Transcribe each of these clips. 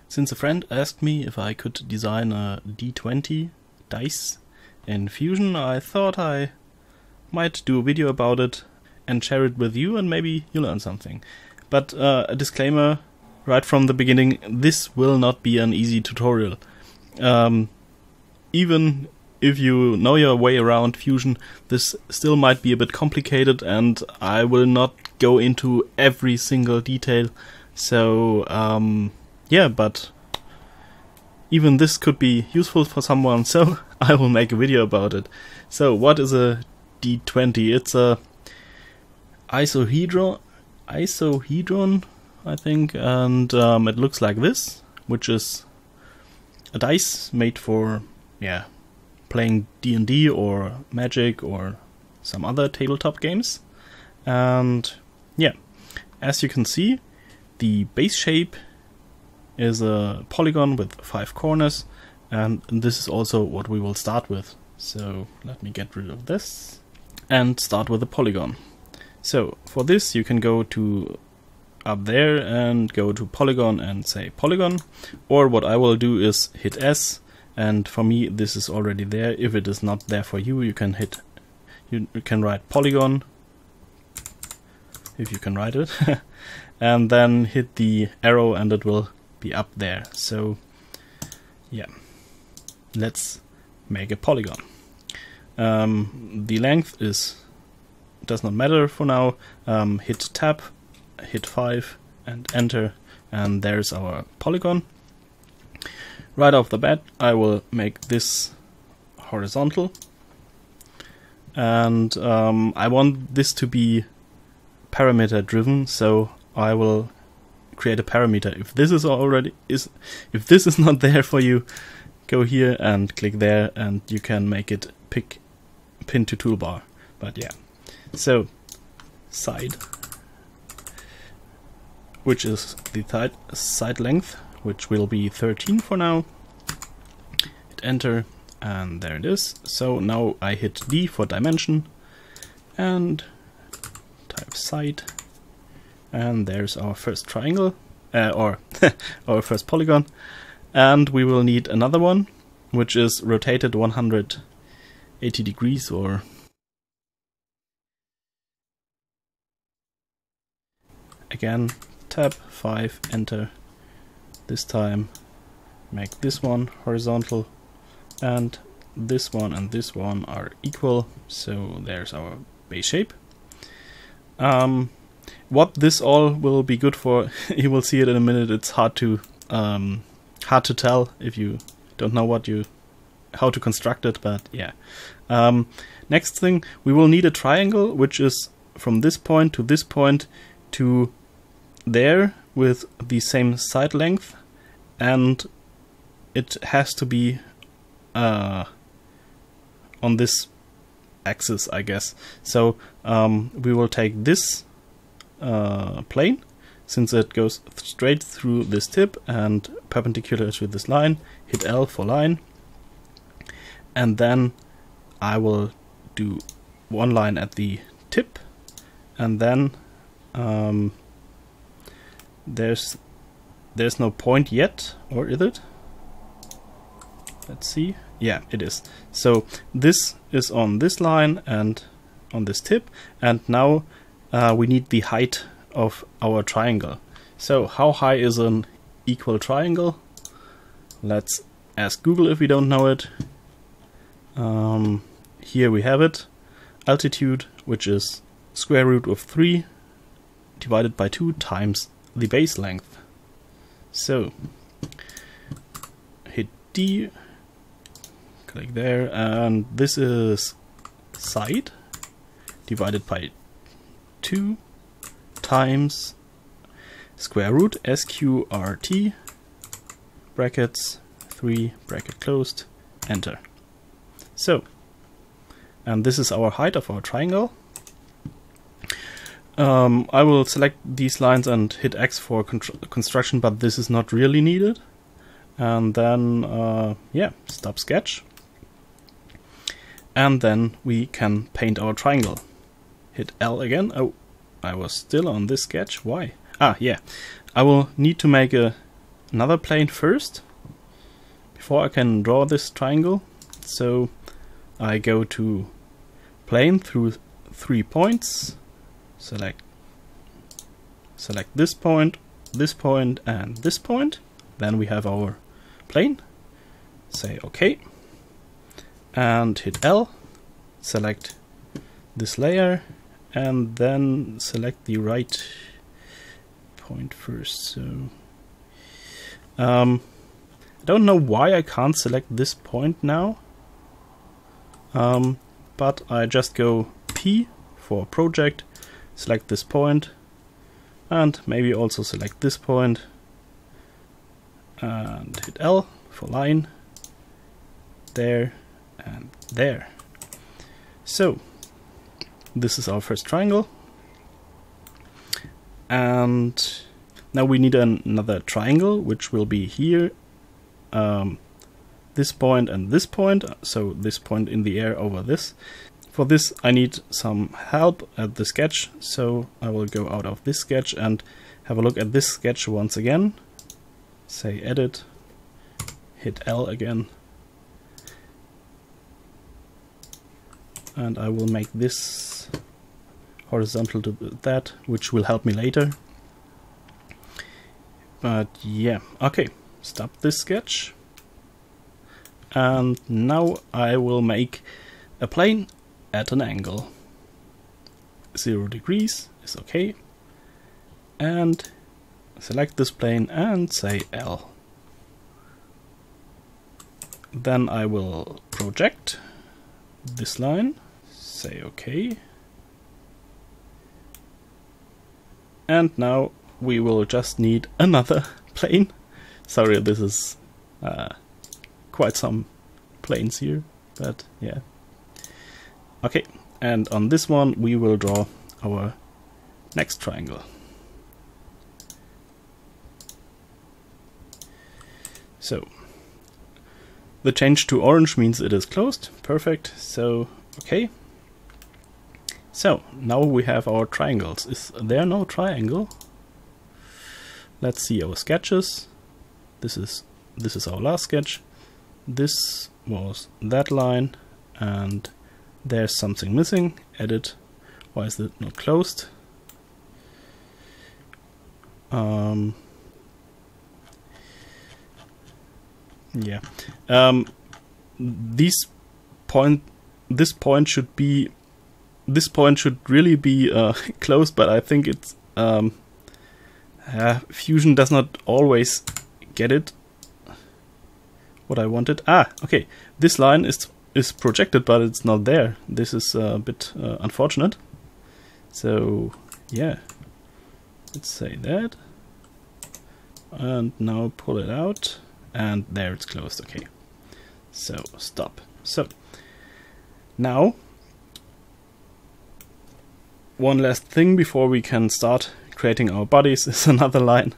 Since a friend asked me if I could design a D20 dice in Fusion, I thought I might do a video about it and share it with you, and maybe you learn something. But a disclaimer right from the beginning, this will not be an easy tutorial. Even if you know your way around Fusion, this still might be a bit complicated, and I will not go into every single detail. So yeah, but even this could be useful for someone, so I will make a video about it. So what is a D20? It's a isohedron, I think, and it looks like this, which is a dice made for, yeah, playing D&D or Magic or some other tabletop games. And yeah, as you can see, the base shape is a polygon with 5 corners, and this is also what we will start with. So let me get rid of this and start with a polygon. So for this you can go to up there and go to polygon and say polygon, or what I will do is hit S, and for me this is already there. If it is not there for you, you can write polygon, if you can write it, and then hit the arrow and it will be up there. So yeah, let's make a polygon. The length does not matter for now. Hit tab, hit 5 and enter, and there's our polygon. Right off the bat I will make this horizontal, and I want this to be parameter driven, so I will create a parameter. If this is not there for you, go here and click there, and you can make it pin to toolbar. But yeah, so side, which is the side length, which will be 13 for now. Hit enter, and there it is. So now I hit D for dimension and type side, and there's our first triangle, or our first polygon. And we will need another one, which is rotated 180 degrees, or again tab 5, enter. This time make this one horizontal, and this one and this one are equal, so there's our base shape. What this all will be good for, you will see it in a minute. It's hard to tell if you don't know how to construct it, but yeah. Next thing, we will need a triangle which is from this point to there with the same side length, and it has to be on this axis, I guess. So we will take this plane, since it goes straight through this tip and perpendicular to this line. Hit L for line, and then I will do one line at the tip, and then there's no point yet, or is it? Let's see. Yeah, it is. So this is on this line and on this tip, and now we need the height of our triangle. So how high is an equal triangle? Let's ask Google if we don't know it. Here we have it. Altitude, which is square root of 3 divided by 2 times the base length. So hit D, click there, and this is side divided by 2 times square root SQRT brackets 3 bracket closed, enter. So, and this is our height of our triangle. I will select these lines and hit X for construction, but this is not really needed. And then yeah, stop sketch, and then we can paint our triangle. Hit L again. Oh, I was still on this sketch. Why? Ah, yeah. I will need to make a another plane first before I can draw this triangle. So I go to plane through 3 points, select this point, and this point. Then we have our plane. Say OK, and hit L, select this layer, and then select the right point first. So I don't know why I can't select this point now, but I just go P for project, select this point, and maybe also select this point, and hit L for line, there and there. So this is our first triangle, and now we need another triangle, which will be here, this point and this point, so this point in the air over this. For this I need some help at the sketch, so I will go out of this sketch and have a look at this sketch once again. Say edit, hit L again, and I will make this horizontal to that, which will help me later. But yeah, okay, stop this sketch. And now I will make a plane at an angle. 0 degrees is okay. And select this plane and say L. Then I will project this line, say OK. And now we will just need another plane. Sorry, this is quite some planes here, but yeah. Okay, and on this one we will draw our next triangle. So the change to orange means it is closed. Perfect. So okay. So now we have our triangles. Is there no triangle? Let's see our sketches. This is our last sketch. This was that line, and there's something missing. Edit. Why is it not closed? Yeah. This point should really be closed, but I think it's Fusion does not always get it what I wanted. Ah, okay. This line is projected, but it's not there. This is a bit unfortunate. So yeah, let's say that, and now pull it out, and there it's closed. Okay, so stop. So now one last thing before we can start creating our bodies is another line.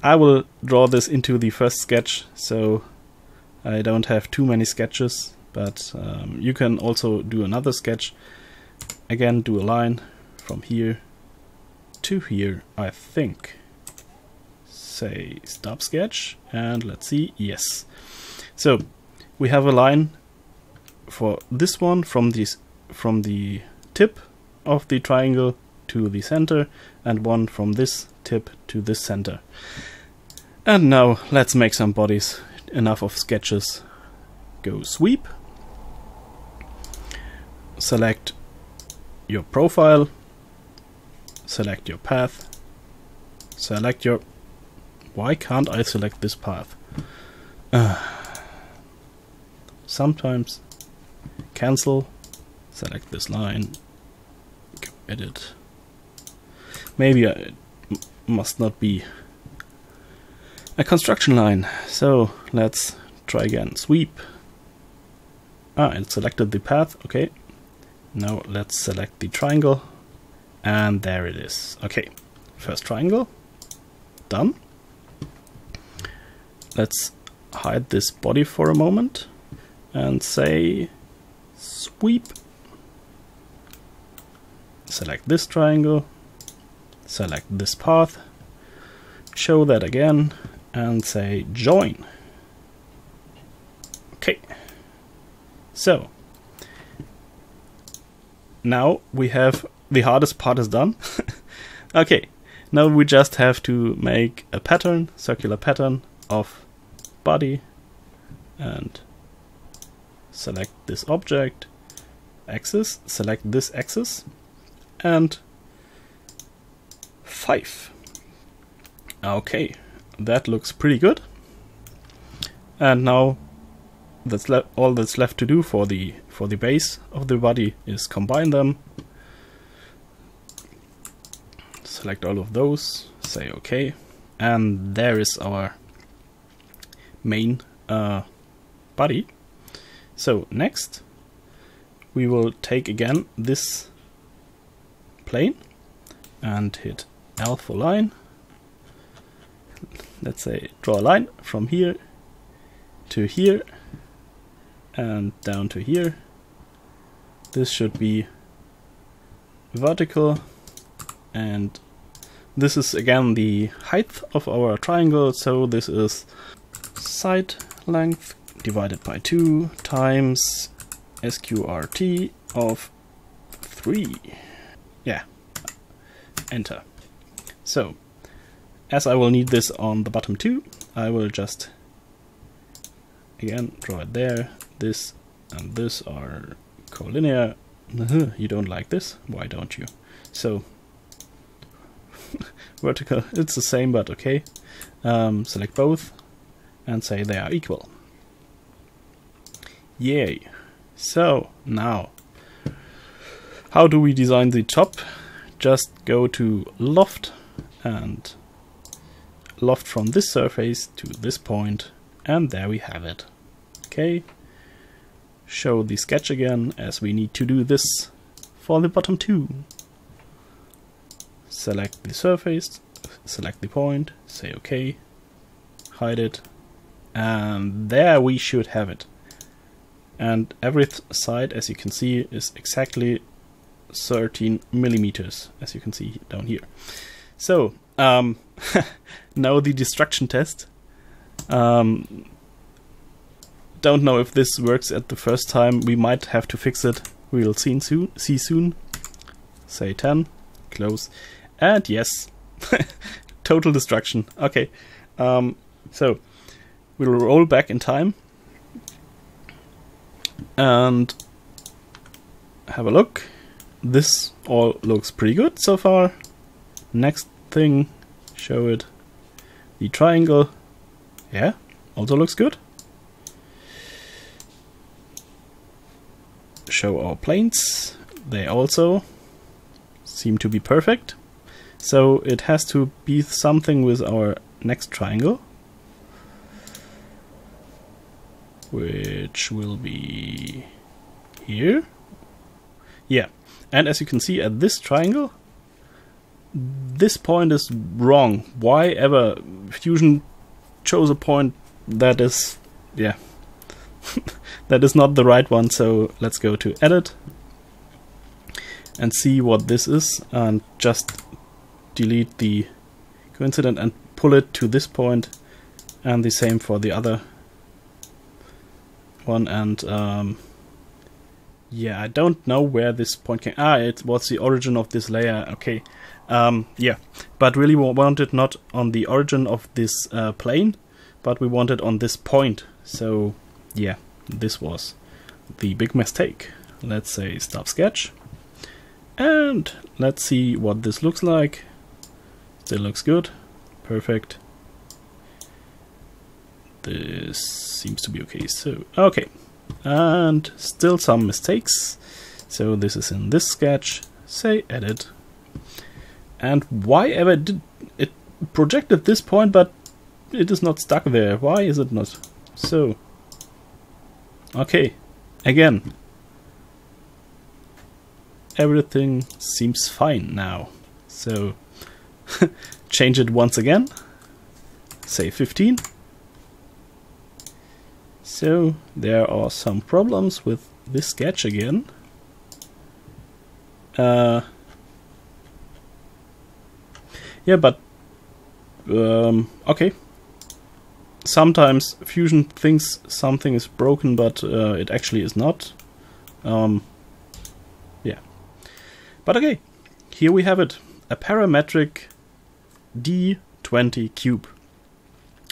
I will draw this into the first sketch, so I don't have too many sketches, but you can also do another sketch. Again, do a line from here to here, I think. Say stop sketch, and let's see, yes. So we have a line for this one from the tip of the triangle to the center, and one from this tip to this center. And now let's make some bodies. Enough of sketches. Go sweep, select your profile, select your path, select your... Why can't I select this path? Sometimes cancel, select this line, go edit. Maybe it must not be a construction line, so let's try again. Sweep. It selected the path. Okay, now let's select the triangle, and there it is. Okay, first triangle done. Let's hide this body for a moment and say sweep. Select this triangle, select this path, show that again and say join. Okay, so now we have the hardest part is done. Okay, now we just have to make a pattern, circular pattern of body, and select this object, axis, select this axis, and 5. Okay, that looks pretty good. And now all that's left to do for the base of the body is combine them. Select all of those, say OK, and there is our main body. So next we will take again this plane and hit L for line. Let's say draw a line from here to here and down to here. This should be vertical, and this is again the height of our triangle, so this is side length divided by 2 times SQRT of 3. Yeah, enter. So, as I will need this on the bottom too, I will just again draw it there. This and this are collinear. You don't like this? Why don't you? So, vertical, it's the same, but okay. Select both and say they are equal. Yay! So now, how do we design the top? Just go to loft and loft from this surface to this point, and there we have it. Okay, show the sketch again, as we need to do this for the bottom too. Select the surface, select the point, say OK, hide it, and there we should have it. And every side, as you can see, is exactly 13 millimeters, as you can see down here. So now the destruction test. Don't know if this works at the first time. We might have to fix it. We'll see soon. Say 10, close, and yes, total destruction. Okay, so we'll roll back in time and have a look. This all looks pretty good so far. Next thing, show it. The triangle, yeah, also looks good. Show our planes, they also seem to be perfect. So it has to be something with our next triangle, which will be here. Yeah, and as you can see at this triangle, this point is wrong. Why ever Fusion chose a point that is, yeah, that is not the right one. So let's go to edit and see what this is, and just delete the coincident and pull it to this point, and the same for the other one. And yeah, I don't know where this point came. It was the origin of this layer. Okay, yeah, but really we want it not on the origin of this plane, but we want it on this point. So yeah, this was the big mistake. Let's say stop sketch, and let's see what this looks like. Still looks good, perfect. This seems to be okay. So okay, and still some mistakes. So this is in this sketch. Say edit, and why ever did it projected this point, but it is not stuck there? Why is it not? So okay, again, everything seems fine now. So change it once again, say 15. So there are some problems with this sketch again. Yeah, but Okay. Sometimes Fusion thinks something is broken, but it actually is not. Yeah. But okay, here we have it. A parametric D20 cube.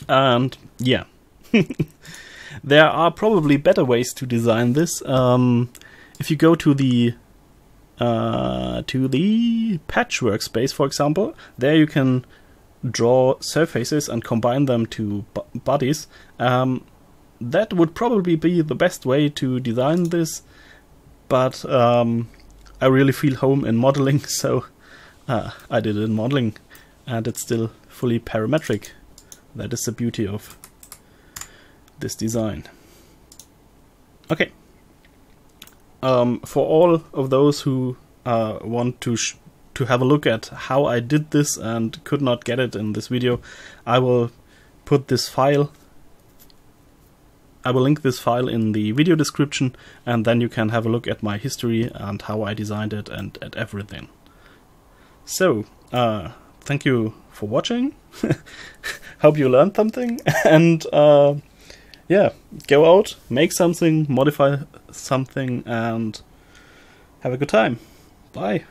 And yeah. There are probably better ways to design this. If you go to the patchwork space, for example, there you can draw surfaces and combine them to bodies. That would probably be the best way to design this, but I really feel home in modeling, so I did it in modeling, and it's still fully parametric. That is the beauty of this design. Okay. For all of those who want to have a look at how I did this and could not get it in this video, I will put this file. I will link this file in the video description, and then you can have a look at my history and how I designed it and at everything. So, thank you for watching. Hope you learned something, and yeah, go out, make something, modify something, and have a good time. Bye.